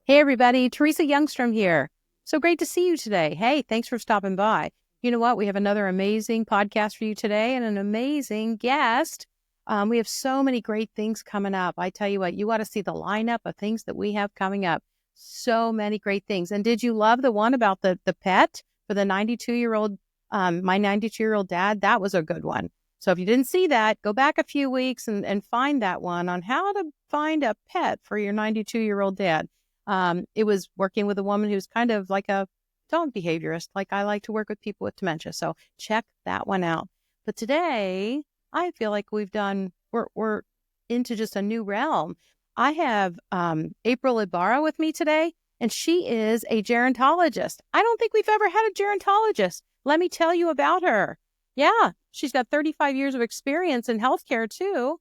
Hey, everybody. Teresa Youngstrom here. So great to see you today. Hey, thanks for stopping by. You know what? We have another amazing podcast for you today and an amazing guest. We have so many great things coming up. I tell you what, you ought to see the lineup of things that we have coming up. So many great things. And did you love the one about the pet for the 92-year-old, my 92-year-old dad? That was a good one. So if you didn't see that, go back a few weeks and find that one on how to find a pet for your 92-year-old dad. It was working with a woman who's kind of like a dog behaviorist, like I like to work with people with dementia. So check that one out. But today, I feel like we're into just a new realm. I have April Ibarra with me today, and she is a gerontologist. I don't think we've ever had a gerontologist. Let me tell you about her. Yeah, she's got 35 years of experience in healthcare, too.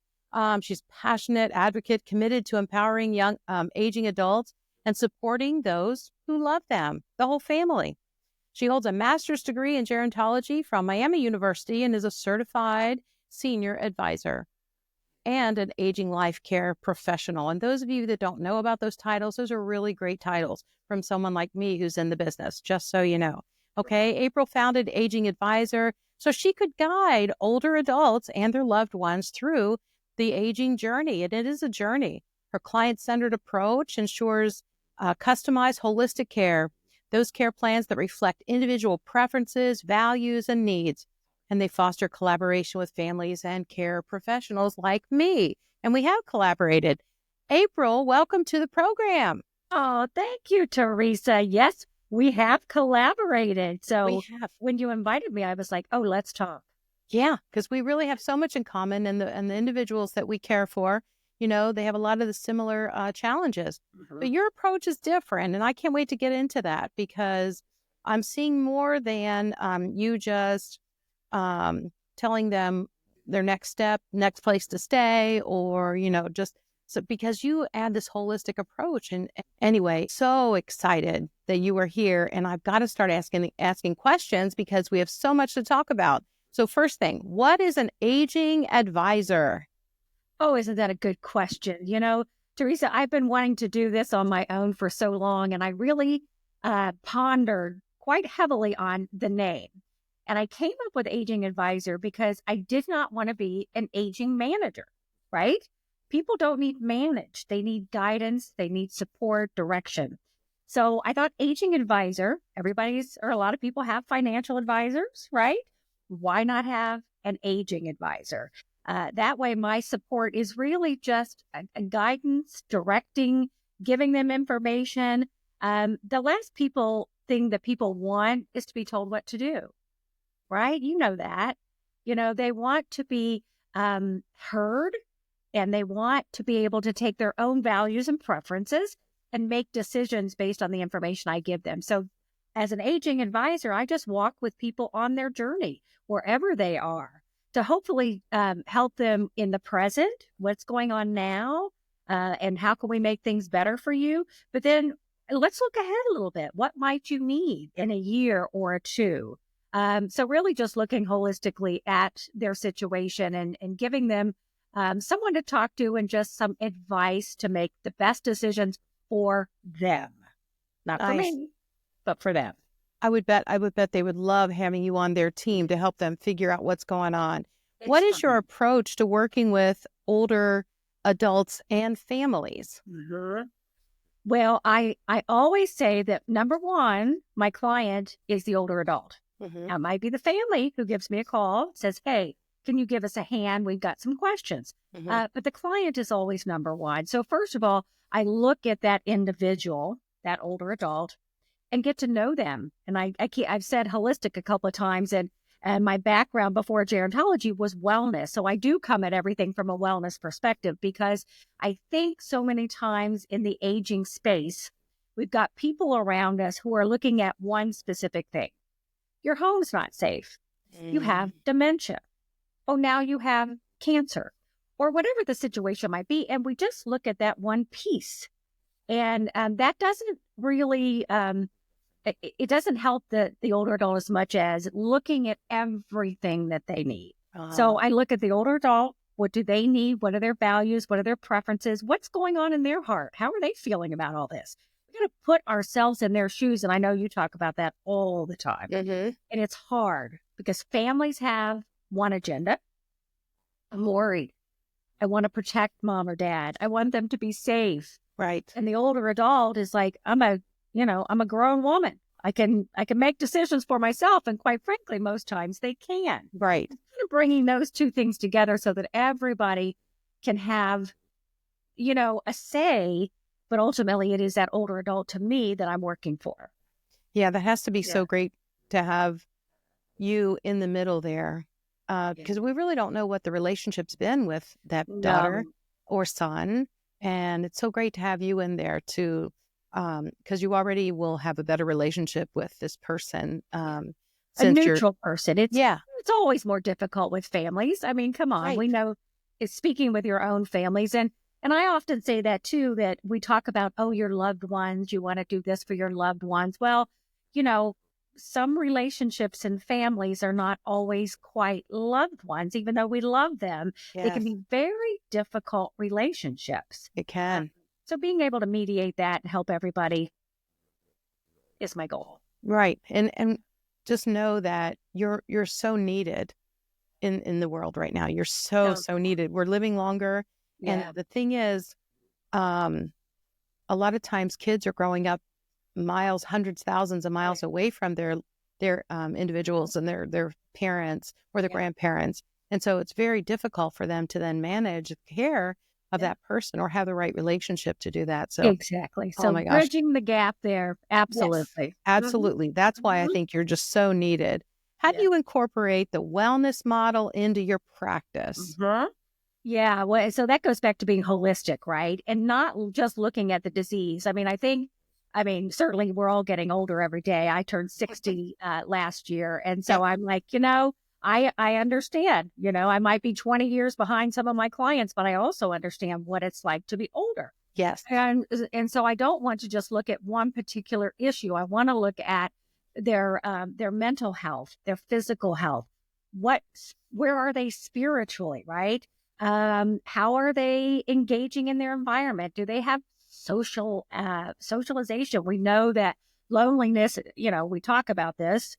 She's passionate advocate, committed to empowering young aging adults and supporting those who love them, the whole family. She holds a master's degree in gerontology from Miami University and is a certified senior advisor and an aging life care professional. And those of you that don't know about those titles, those are really great titles from someone like me who's in the business, just so you know. Okay, April founded Aging Advisor so she could guide older adults and their loved ones through the aging journey. And it is a journey. Her client-centered approach ensures customized holistic care, those care plans that reflect individual preferences, values, and needs. And they foster collaboration with families and care professionals like me. And we have collaborated. April, welcome to the program. Oh, thank you, Teresa. Yes, we have collaborated. So when you invited me, I was like, oh, let's talk. Yeah, because we really have so much in common, and the individuals that we care for, you know, they have a lot of the similar challenges. Mm-hmm. But your approach is different, and I can't wait to get into that because I'm seeing more than you just telling them their next step, next place to stay, or, you know, just so because you add this holistic approach. And anyway, so excited that you are here, and I've got to start asking questions because we have so much to talk about. So first thing, what is an aging advisor? Oh, isn't that a good question? You know, Teresa, I've been wanting to do this on my own for so long, and I really pondered quite heavily on the name. And I came up with Aging Advisor because I did not want to be an aging manager, right? People don't need managed. They need guidance. They need support, direction. So I thought Aging Advisor, a lot of people have financial advisors, right? Why not have an aging advisor? That way, my support is really just a guidance, directing, giving them information. The last thing that people want is to be told what to do, right? You know that. You know, they want to be heard, and they want to be able to take their own values and preferences and make decisions based on the information I give them. So as an aging advisor, I just walk with people on their journey, wherever they are, to hopefully help them in the present, what's going on now, and how can we make things better for you. But then let's look ahead a little bit. What might you need in a year or two? So really just looking holistically at their situation and giving them someone to talk to and just some advice to make the best decisions for them. Not for me, but for them. I would bet they would love having you on their team to help them figure out what's going on. What is your approach to working with older adults and families? Mm-hmm. Well, I always say that number one, my client is the older adult. Mm-hmm. Now, it might be the family who gives me a call, says, hey, can you give us a hand? We've got some questions. Mm-hmm. But the client is always number one. So first of all, I look at that individual, that older adult, and get to know them. And I've said holistic a couple of times, and my background before gerontology was wellness. So I do come at everything from a wellness perspective because I think so many times in the aging space, we've got people around us who are looking at one specific thing. Your home's not safe. You have dementia. Oh, now you have cancer, or whatever the situation might be. And we just look at that one piece. And that doesn't really, it doesn't help the older adult as much as looking at everything that they need. So I look at the older adult. What do they need? What are their values? What are their preferences? What's going on in their heart? How are they feeling about all this? got to put ourselves in their shoes. And I know you talk about that all the time. Mm-hmm. And it's hard because families have one agenda. I'm worried. I want to protect mom or dad. I want them to be safe. Right. And the older adult is like, I'm a grown woman. I can make decisions for myself. And quite frankly, most times they can. Right. Kind of bringing those two things together so that everybody can have, a say, but ultimately it is that older adult to me that I'm working for. Yeah, that has to be so great to have you in the middle there, because we really don't know what the relationship's been with that daughter or son. And it's so great to have you in there to, because you already will have a better relationship with this person. A Since neutral person. It's always more difficult with families. I mean, come on, Right. we know it's speaking with your own families. And I often say that too, that we talk about, oh, your loved ones, you want to do this for your loved ones. Well, some relationships and families are not always quite loved ones, even though we love them. They can be very difficult relationships. It can. So being able to mediate that and help everybody is my goal. Right. And just know that you're so needed in the world right now. You're so needed. We're living longer. And the thing is, a lot of times kids are growing up miles, hundreds, thousands of miles away from their individuals and their parents or their grandparents. And so it's very difficult for them to then manage the care of that person or have the right relationship to do that. So exactly. So my gosh. Bridging the gap there. Absolutely. Yes, absolutely. That's why I think you're just so needed. How do you incorporate the wellness model into your practice? Yeah. Well, so that goes back to being holistic, right? And not just looking at the disease. I mean, certainly we're all getting older every day. I turned 60 last year. And so I'm like, I understand, I might be 20 years behind some of my clients, but I also understand what it's like to be older. Yes. And so I don't want to just look at one particular issue. I want to look at their mental health, their physical health. Where are they spiritually, right? How are they engaging in their environment? Do they have socialization? We know that loneliness, we talk about this,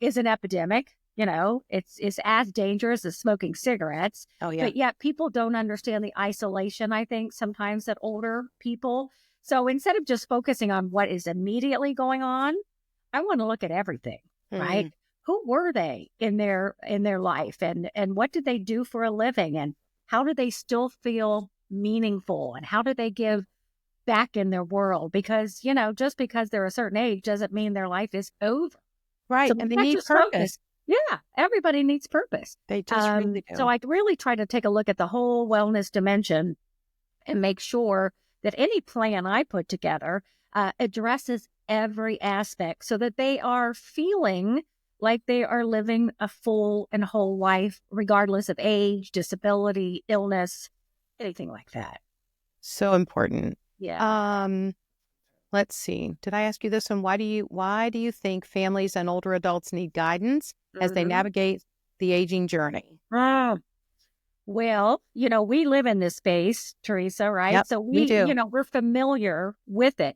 is an epidemic. It's as dangerous as smoking cigarettes. Oh, yeah. But yet people don't understand the isolation, I think, sometimes that older people. So instead of just focusing on what is immediately going on, I want to look at everything, right? Who were they in their life, and what did they do for a living, and how do they still feel meaningful, and how do they give back in their world? Because, just because they're a certain age doesn't mean their life is over. Right. So and they need purpose. Yeah. Everybody needs purpose. They just really do. So I really try to take a look at the whole wellness dimension and make sure that any plan I put together addresses every aspect so that they are feeling like they are living a full and whole life, regardless of age, disability, illness, anything like that. So important. Yeah. Let's see. Did I ask you this one? Why do you think families and older adults need guidance as they navigate the aging journey? Well, we live in this space, Teresa, right? Yep, So we do. We're familiar with it,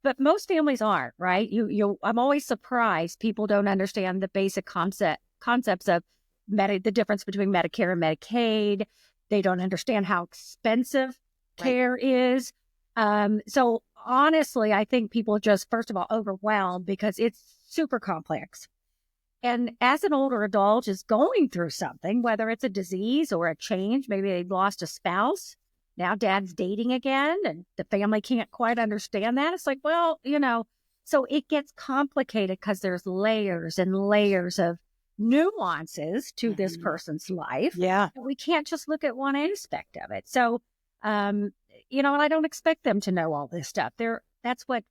but most families aren't, right? I'm always surprised people don't understand the basic concepts of the difference between Medicare and Medicaid. They don't understand how expensive care is. So honestly, I think people just, first of all, overwhelmed because it's super complex. And as an older adult is going through something, whether it's a disease or a change, maybe they've lost a spouse, now dad's dating again, and the family can't quite understand that. It's like, well, so it gets complicated because there's layers and layers of nuances to this person's life. Yeah. We can't just look at one aspect of it. So, and I don't expect them to know all this stuff. That's what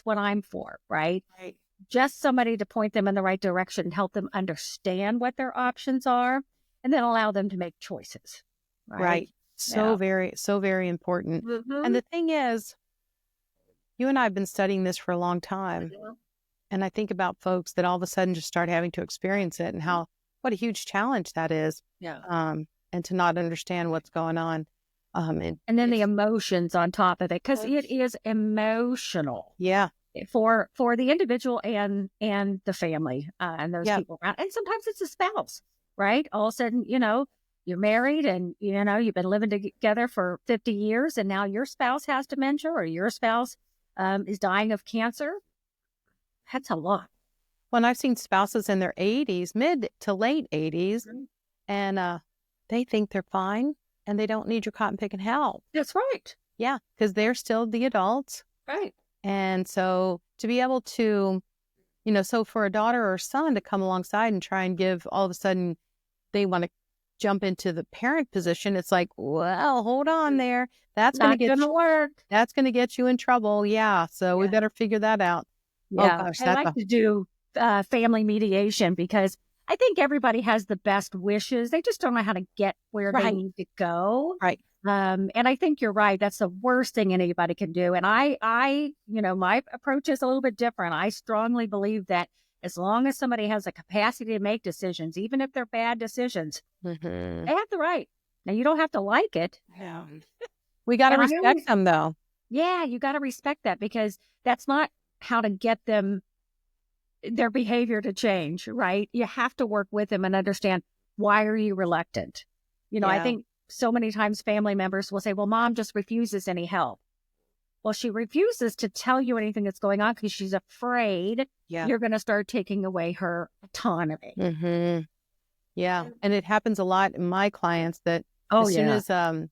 I'm for, right? Right. Just somebody to point them in the right direction and help them understand what their options are, and then allow them to make choices. Right. So very important. And the thing is, you and I have been studying this for a long time. And I think about folks that all of a sudden just start having to experience it and what a huge challenge that is. Yeah. And to not understand what's going on. And then the emotions on top of it, because it is emotional. Yeah. For the individual and the family and those people around. And sometimes it's a spouse, right? All of a sudden, you're married and, you've been living together for 50 years and now your spouse has dementia or your spouse is dying of cancer. That's a lot. Well, I've seen spouses in their 80s, mid to late 80s, and they think they're fine and they don't need your cotton picking help. That's right. Yeah, because they're still the adults. Right. And so to be able to, so for a daughter or son to come alongside and try and give, all of a sudden they want to jump into the parent position. It's like, well, hold on there. That's going to work. That's going to get you in trouble. Yeah. So we better figure that out. Yeah. Oh, gosh, I like to do family mediation because I think everybody has the best wishes. They just don't know how to get where they need to go. Right. And I think you're right. That's the worst thing anybody can do. And I, my approach is a little bit different. I strongly believe that as long as somebody has a capacity to make decisions, even if they're bad decisions, they have the right. Now, you don't have to like it. Yeah. We got to respect them, though. Yeah, you got to respect that because that's not how to get them, their behavior to change, right? You have to work with them and understand, why are you reluctant? I think so many times family members will say, well, mom just refuses any help. Well, she refuses to tell you anything that's going on because she's afraid you're going to start taking away her autonomy. Yeah. And it happens a lot in my clients that as soon as a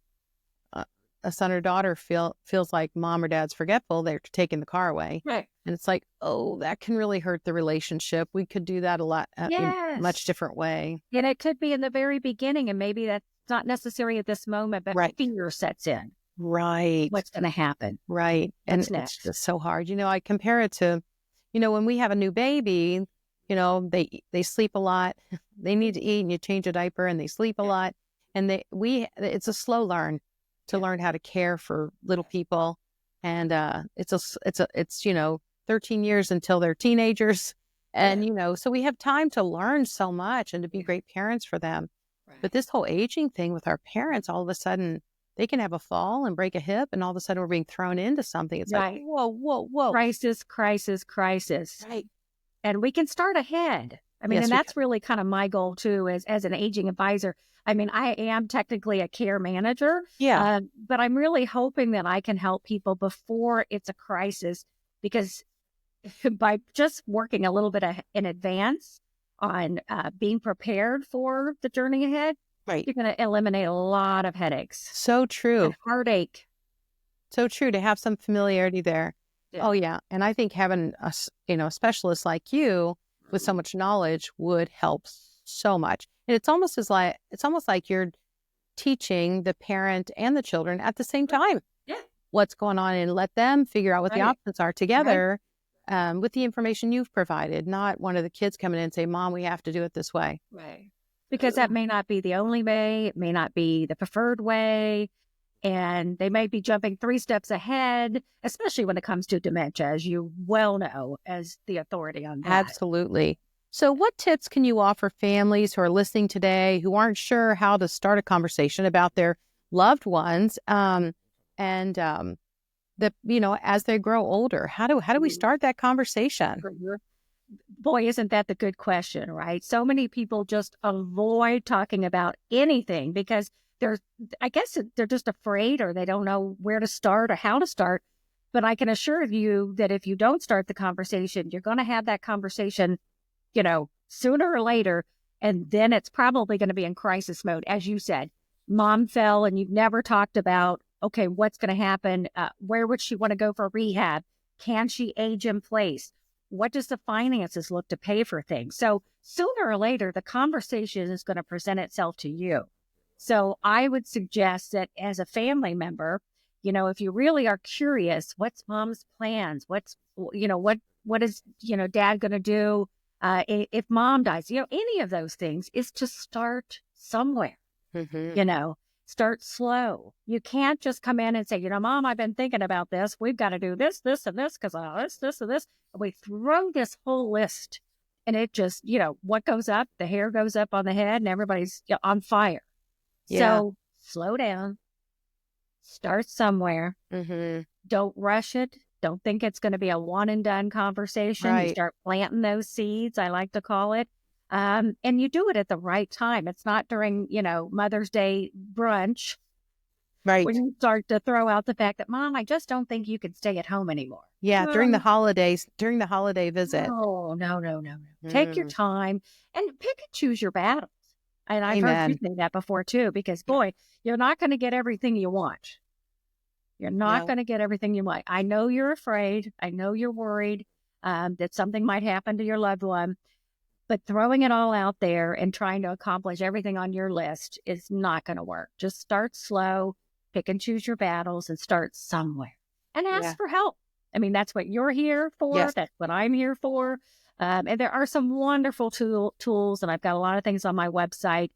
son or daughter feels like mom or dad's forgetful, they're taking the car away. Right. And it's like, oh, that can really hurt the relationship. We could do that a lot in a much different way. And it could be in the very beginning, and maybe that's not necessary at this moment, but fear sets in. Right. What's going to happen? Right. And it's just so hard. I compare it to, when we have a new baby, they sleep a lot. They need to eat and you change a diaper and they sleep a lot. And it's a slow learn to learn how to care for little people. And it's 13 years until they're teenagers. And, so we have time to learn so much and to be great parents for them. Right. But this whole aging thing with our parents, all of a sudden, they can have a fall and break a hip, and all of a sudden we're being thrown into something. It's like, whoa. Crisis. Right. And we can start ahead. I mean, and that's really kind of my goal, too, as an aging advisor. I mean, I am technically a care manager, but I'm really hoping that I can help people before it's a crisis, because by just working a little bit in advance on being prepared for the journey ahead, you're going to eliminate a lot of headaches. So true. And heartache. So true, to have some familiarity there. Yeah. Oh, yeah. And I think having a specialist like you with so much knowledge would help so much. And it's almost like you're teaching the parent and the children at the same time what's going on, and let them figure out what the options are together with the information you've provided, not one of the kids coming in and say, Mom, we have to do it this way. Right. Because that may not be the only way. It may not be the preferred way. And they may be jumping 3 steps ahead, especially when it comes to dementia, as you well know, as the authority on that. Absolutely. So what tips can you offer families who are listening today who aren't sure how to start a conversation about their loved ones as they grow older? How do we start that conversation? Boy, isn't that the good question, right? So many people just avoid talking about anything because they're just afraid, or they don't know where to start or how to start. But I can assure you that if you don't start the conversation, you're going to have that conversation, sooner or later. And then it's probably going to be in crisis mode. As you said, mom fell and you've never talked about, okay, what's going to happen? Where would she want to go for rehab? Can she age in place? What does the finances look to pay for things? So sooner or later, the conversation is going to present itself to you. So I would suggest that as a family member, if you really are curious, what's mom's plans? What is, dad going to do if mom dies? Any of those things is to start somewhere, start slow. You can't just come in and say, Mom, I've been thinking about this. We've got to do this, this, and this because this, and this. And we throw this whole list and it just, what goes up, the hair goes up on the head and everybody's on fire. Yeah. So slow down, Start somewhere. Mm-hmm. Don't rush it. Don't think it's going to be a one and done conversation. You Right. start planting those seeds, I like to call it. And you do it at the right time. It's not during, Mother's Day brunch Right. when you start to throw out the fact that, Mom, I just don't think you can stay at home anymore. Yeah. During the holidays, during the holiday visit. No. Take your time and pick and choose your battles. And I've heard you Amen. say that before too, because boy, you're not going to get everything you want. You're not No. going to get everything you want. I know you're afraid. I know you're worried that something might happen to your loved one, but throwing it all out there and trying to accomplish everything on your list is not going to work. Just start slow, pick and choose your battles, and start somewhere and ask for help. I mean, that's what you're here for. Yes. That's what I'm here for. And there are some wonderful tools, and I've got a lot of things on my website,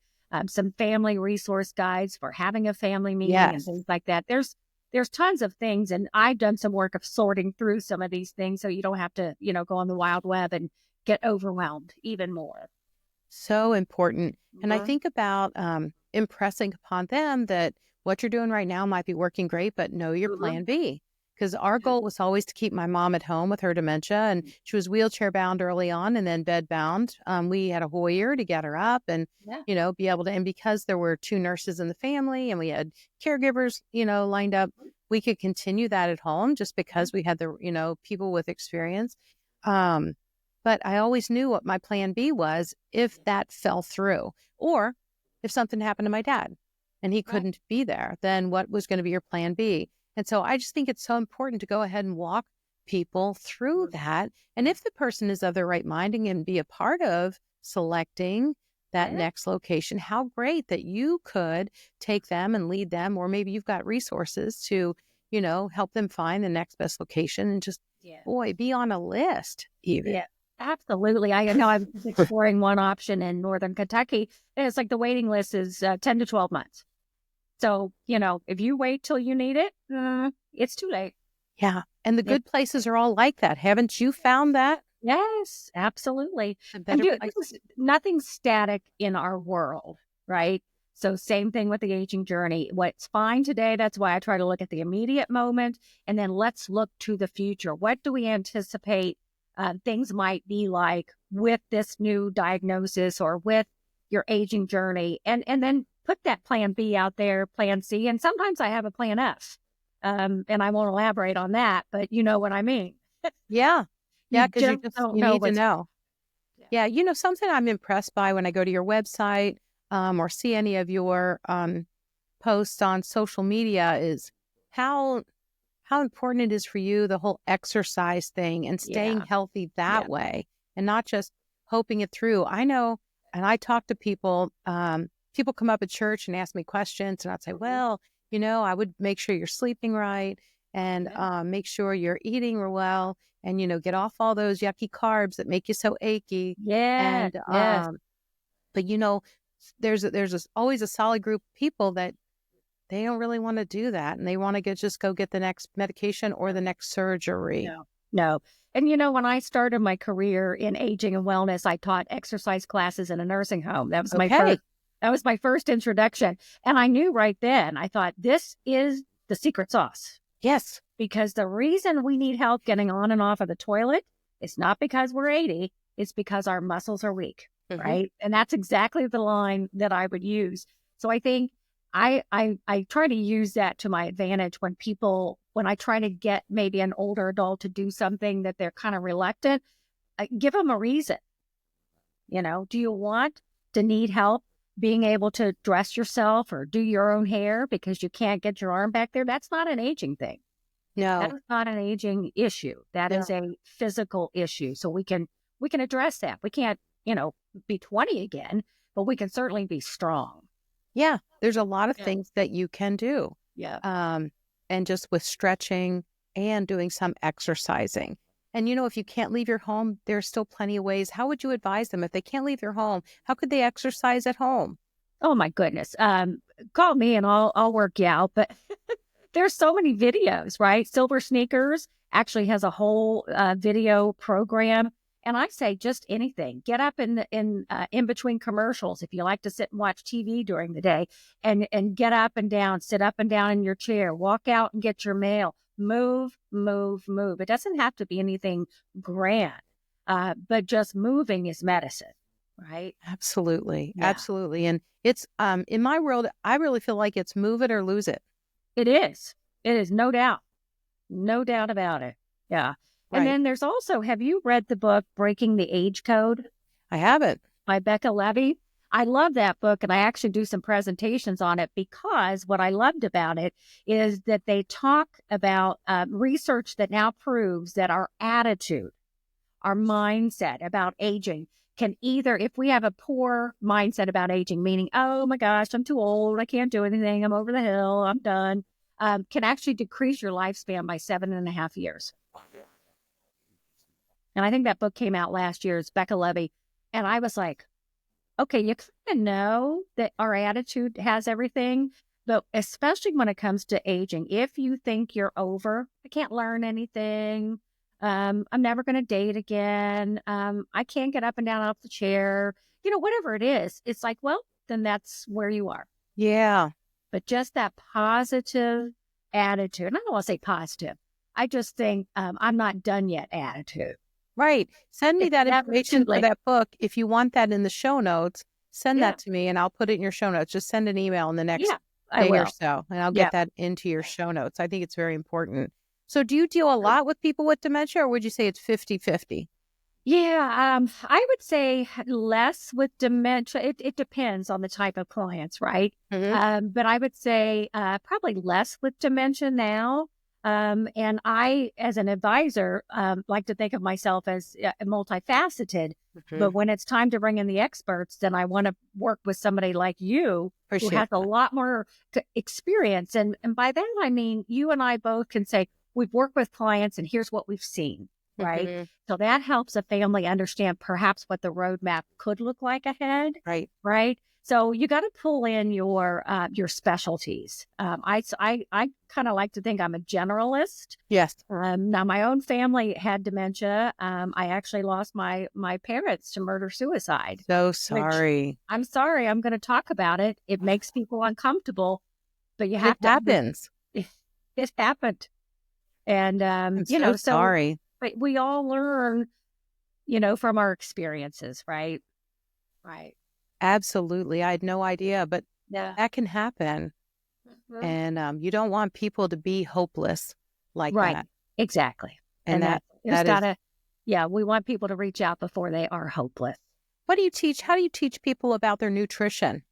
some family resource guides for having a family meeting and things like that. There's tons of things, and I've done some work of sorting through some of these things so you don't have to, go on the wild web and get overwhelmed even more. So important. And I think about impressing upon them that what you're doing right now might be working great, but know your plan B. Because our goal was always to keep my mom at home with her dementia, and she was wheelchair bound early on and then bed bound. We had a Hoyer to get her up and, be able to, and because there were 2 nurses in the family and we had caregivers, lined up, we could continue that at home just because we had the, people with experience. But I always knew what my plan B was if that fell through, or if something happened to my dad and he couldn't be there, then what was going to be your plan B? And so I just think it's so important to go ahead and walk people through that. And if the person is of their right mind and can be a part of selecting that next location, how great that you could take them and lead them, or maybe you've got resources to, help them find the next best location and just, be on a list even. Yeah. Absolutely. I know I'm exploring one option in Northern Kentucky, and it's like the waiting list is 10 to 12 months. So, if you wait till you need it, it's too late. Yeah. And the good places are all like that. Haven't you found that? Yes, absolutely. Nothing's static in our world, right? So same thing with the aging journey. What's fine today, that's why I try to look at the immediate moment, and then let's look to the future. What do we anticipate things might be like with this new diagnosis or with your aging journey, and then put that plan B out there, plan C, and sometimes I have a plan F, and I won't elaborate on that, but you know what I mean. Yeah, because you need to know. Yeah, something I'm impressed by when I go to your website or see any of your posts on social media is how important it is for you, the whole exercise thing and staying healthy that way and not just hoping it through. I know, and I talk to people, people come up at church and ask me questions, and I'd say, well, I would make sure you're sleeping right and make sure you're eating well and, get off all those yucky carbs that make you so achy. Yeah. And, but, there's always a solid group of people that they don't really want to do that. And they want to just go get the next medication or the next surgery. No. And, when I started my career in aging and wellness, I taught exercise classes in a nursing home. That was my first introduction. And I knew right then, I thought, this is the secret sauce. Yes. Because the reason we need help getting on and off of the toilet is not because we're 80. It's because our muscles are weak. Right. And that's exactly the line that I would use. So I think I try to use that to my advantage when I try to get maybe an older adult to do something that they're kind of reluctant, I give them a reason. Do you want to need help being able to dress yourself or do your own hair because you can't get your arm back there? That's not an aging thing. No, that's not an aging issue. That is a physical issue. So we can address that. We can't, be 20 again, but we can certainly be strong. Yeah, there's a lot of things that you can do. Yeah. And just with stretching and doing some exercising. And, if you can't leave your home, there's still plenty of ways. How would you advise them if they can't leave their home? How could they exercise at home? Oh, my goodness. Call me and I'll work you out. But there's so many videos, right? Silver Sneakers actually has a whole video program. And I say just anything. Get up in between commercials if you like to sit and watch TV during the day, and get up and down, sit up and down in your chair, walk out and get your mail, move, move, move. It doesn't have to be anything grand, but just moving is medicine, right? Absolutely. Yeah, Absolutely. And it's in my world, I really feel like it's move it or lose it. it is. It is, no doubt. No doubt about it. Yeah. And Right. then there's also, have you read the book Breaking the Age Code I haven't. by Becca Levy? I love that book, and I actually do some presentations on it because what I loved about it is that they talk about research that now proves that our attitude, our mindset about aging can either, if we have a poor mindset about aging, meaning, oh my gosh, I'm too old, I can't do anything, I'm over the hill, I'm done, can actually decrease your lifespan by 7.5 years. And I think that book came out last year. It's Becca Levy. And I was like, okay, you kind of know that our attitude has everything, but especially when it comes to aging, if you think you're over, I can't learn anything, I'm never going to date again, I can't get up and down off the chair, whatever it is, it's like, well, then that's where you are. Yeah. But just that positive attitude, and I don't want to say positive, I just think I'm not done yet attitude. Right. Send me It's that never information too for late. that book. If you want that in the show notes, send Yeah. that to me and I'll put it in your show notes. Just send an email in the next Yeah, I day or will. so, and I'll Yeah. get that into your show notes. I think it's very important. So do you deal a lot with people with dementia, or would you say it's 50-50? Yeah, I would say less with dementia. It depends on the type of clients, right? Mm-hmm. But I would say probably less with dementia now. And I, as an advisor, like to think of myself as multifaceted. Mm-hmm. But when it's time to bring in the experts, then I want to work with somebody like you who Appreciate has a that. lot more experience. And by that, I mean, you and I both can say, we've worked with clients and here's what we've seen, right? Mm-hmm. So that helps a family understand perhaps what the roadmap could look like ahead, Right. right? So you got to pull in your specialties. I kind of like to think I'm a generalist. Yes. Now my own family had dementia. I actually lost my parents to murder suicide. So Which, sorry. I'm sorry, I'm going to talk about it. It makes people uncomfortable, but you But have it to. happens. It happened, and I'm so so. sorry. But we all learn, from our experiences, right? Right. Absolutely. I had no idea, but Yeah. that can happen. Mhm. And you don't want people to be hopeless like Right. that. Exactly. And And that there's that is, gotta, we want people to reach out before they are hopeless. what do you teach? How do you teach people about their nutrition?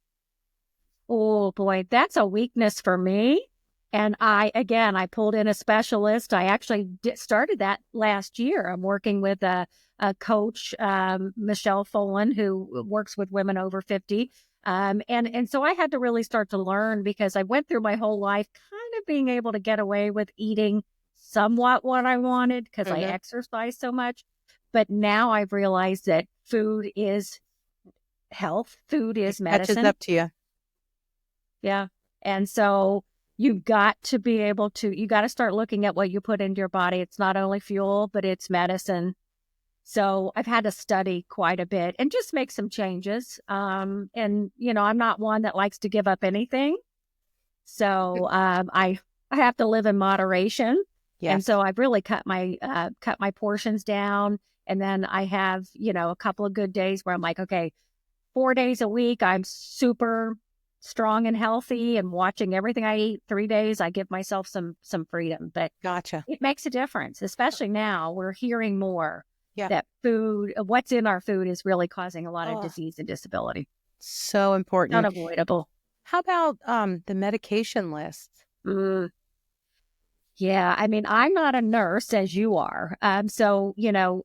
Oh boy, that's a weakness for me. And I pulled in a specialist. I actually started that last year. I'm working with a coach, Michelle Folan, who works with women over 50. And so I had to really start to learn because I went through my whole life kind of being able to get away with eating somewhat what I wanted because I Mm-hmm. exercise so much. But now I've realized that food is health, food It is catches medicine. up to you. Yeah. And so you've got to be able to, you got to start looking at what you put into your body. It's not only fuel, but it's medicine. So I've had to study quite a bit and just make some changes. I'm not one that likes to give up anything. So I have to live in moderation. And Yes. so I've really cut my portions down. And then I have, a couple of good days where I'm like, okay, 4 days a week, I'm super strong and healthy and watching everything I eat. 3 days, I give myself some freedom, but Gotcha. it makes a difference, especially now we're hearing more Yeah. that food, what's in our food is really causing a lot of Oh, disease and disability. so important. Unavoidable. How about the medication list? Mm. Yeah, I mean, I'm not a nurse as you are. So,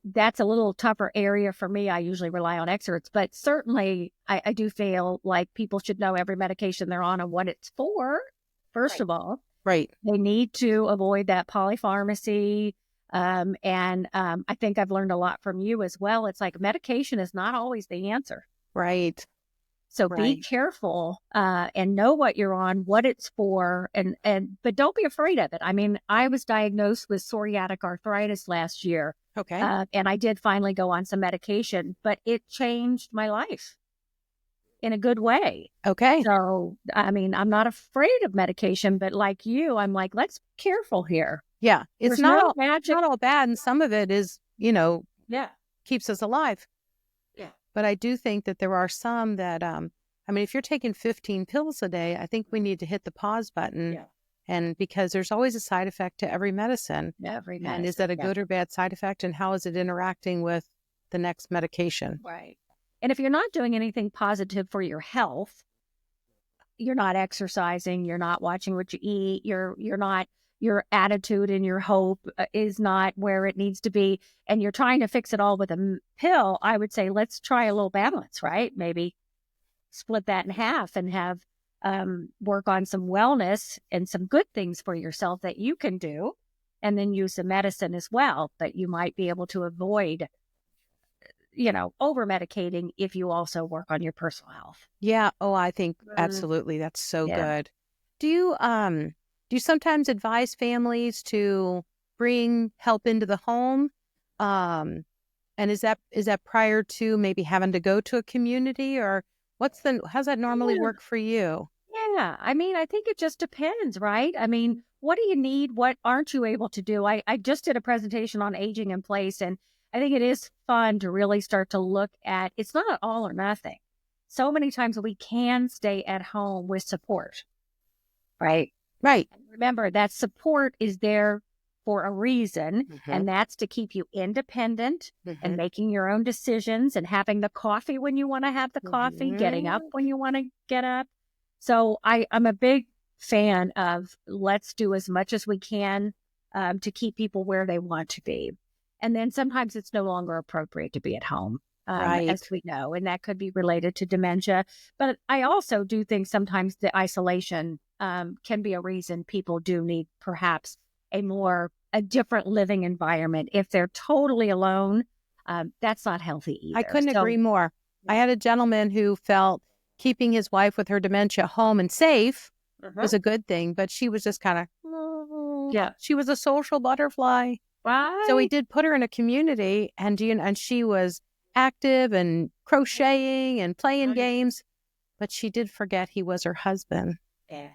that's a little tougher area for me. I usually rely on experts, but certainly I do feel like people should know every medication they're on and what it's for. First Right. of all, Right. they need to avoid that polypharmacy. I think I've learned a lot from you as well. It's like medication is not always the answer. Right. So be Right. careful and know what you're on, what it's for, but don't be afraid of it. I mean, I was diagnosed with psoriatic arthritis last year, Okay. and I did finally go on some medication, but it changed my life in a good way. Okay. So, I mean, I'm not afraid of medication, but like you, I'm like, let's be careful here. Yeah. There's no It's magic. not all bad. And some of it is, Yeah. keeps us alive. Yeah. But I do think that there are some that, I mean, if you're taking 15 pills a day, I think we need to hit the pause button. Yeah. And because there's always a side effect to every medicine. Every And is medicine. that a good or bad side effect? And how is it interacting with the next medication? Right. And if you're not doing anything positive for your health, you're not exercising, you're not watching what you eat, your attitude and your hope is not where it needs to be, and you're trying to fix it all with a pill, I would say let's try a little balance, right? Maybe split that in half and have work on some wellness and some good things for yourself that you can do, and then use the medicine as well. But you might be able to avoid, over medicating if you also work on your personal health. Yeah. Oh, I think absolutely. That's so Yeah. good. Do you sometimes advise families to bring help into the home? Um, and is that prior to maybe having to go to a community, or how's that normally Yeah. work for you? Yeah. I mean, I think it just depends, right? I mean, what do you need? What aren't you able to do? I just did a presentation on aging in place, and I think it is fun to really start to look at it's not all or nothing. So many times we can stay at home with support, right? Right. And remember, that support is there for a reason, Mm-hmm. and that's to keep you independent Mm-hmm. and making your own decisions and having the coffee when you want to have the coffee, getting up when you want to get up. So I'm a big fan of let's do as much as we can to keep people where they want to be. And then sometimes it's no longer appropriate to be at home, Right. as we know, and that could be related to dementia. But I also do think sometimes the isolation can be a reason people do need perhaps a different living environment. If they're totally alone, that's not healthy I either. couldn't So, agree more. I had a gentleman who felt keeping his wife with her dementia home and safe was a good thing, but she was just kind of, yeah, she was a social butterfly. So he right. did put her in a community, and she was active and crocheting and playing Right. games, but she did forget he was her husband. Yeah.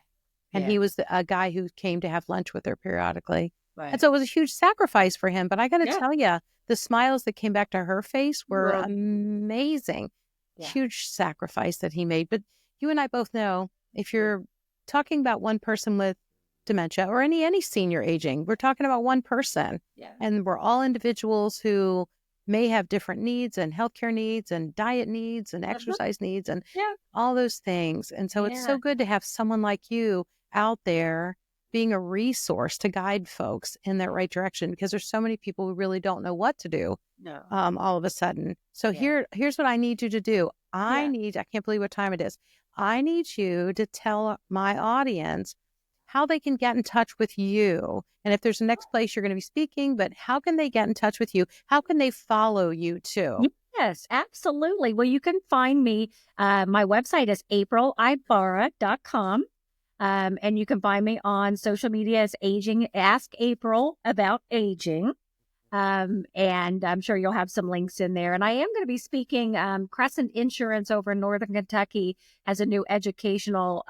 And he was a guy who came to have lunch with her periodically. And Right. so it was a huge sacrifice for him. But I got to Yeah. tell you, the smiles that came back to her face were Well, amazing. yeah. Huge sacrifice that he made. But you and I both know if you're talking about one person with dementia or any senior aging, we're talking about one person. Yeah. And we're all individuals who may have different needs and healthcare needs and diet needs and exercise needs and Yeah. all those things. And so it's so Yeah. good to have someone like you out there being a resource to guide folks in that right direction, because there's so many people who really don't know what to do No. all of a sudden. So Yeah. here's what I need you to do. Yeah. I can't believe what time it is. I need you to tell my audience how they can get in touch with you. And if there's a next place you're going to be speaking, but how can they get in touch with you? How can they follow you too? Yes, absolutely. Well, you can find me. My website is aprilibarra.com. And you can find me on social media as Ask April About Aging. And I'm sure you'll have some links in there. And I am going to be speaking. Crescent Insurance over in Northern Kentucky has a new educational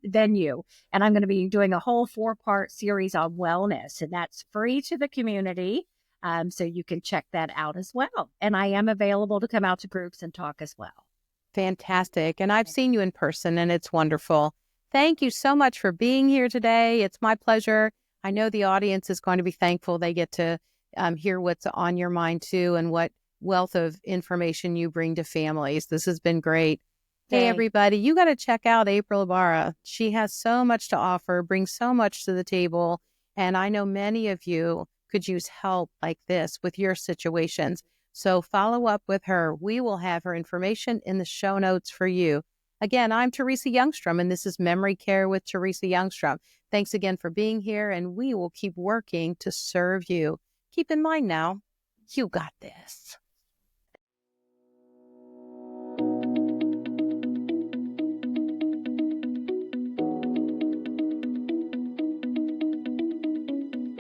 venue. And I'm going to be doing a whole 4-part series on wellness. And that's free to the community. So you can check that out as well. And I am available to come out to groups and talk as well. Fantastic. And I've seen you in person and it's wonderful. Thank you so much for being here today. It's my pleasure. I know the audience is going to be thankful they get to hear what's on your mind too, and what wealth of information you bring to families. This has been great. Hey, everybody, you got to check out April Ibarra. She has so much to offer, brings so much to the table. And I know many of you could use help like this with your situations. So follow up with her. We will have her information in the show notes for you. Again, I'm Teresa Youngstrom, and this is Memory Care with Teresa Youngstrom. Thanks again for being here, and we will keep working to serve you. Keep in mind now, you got this.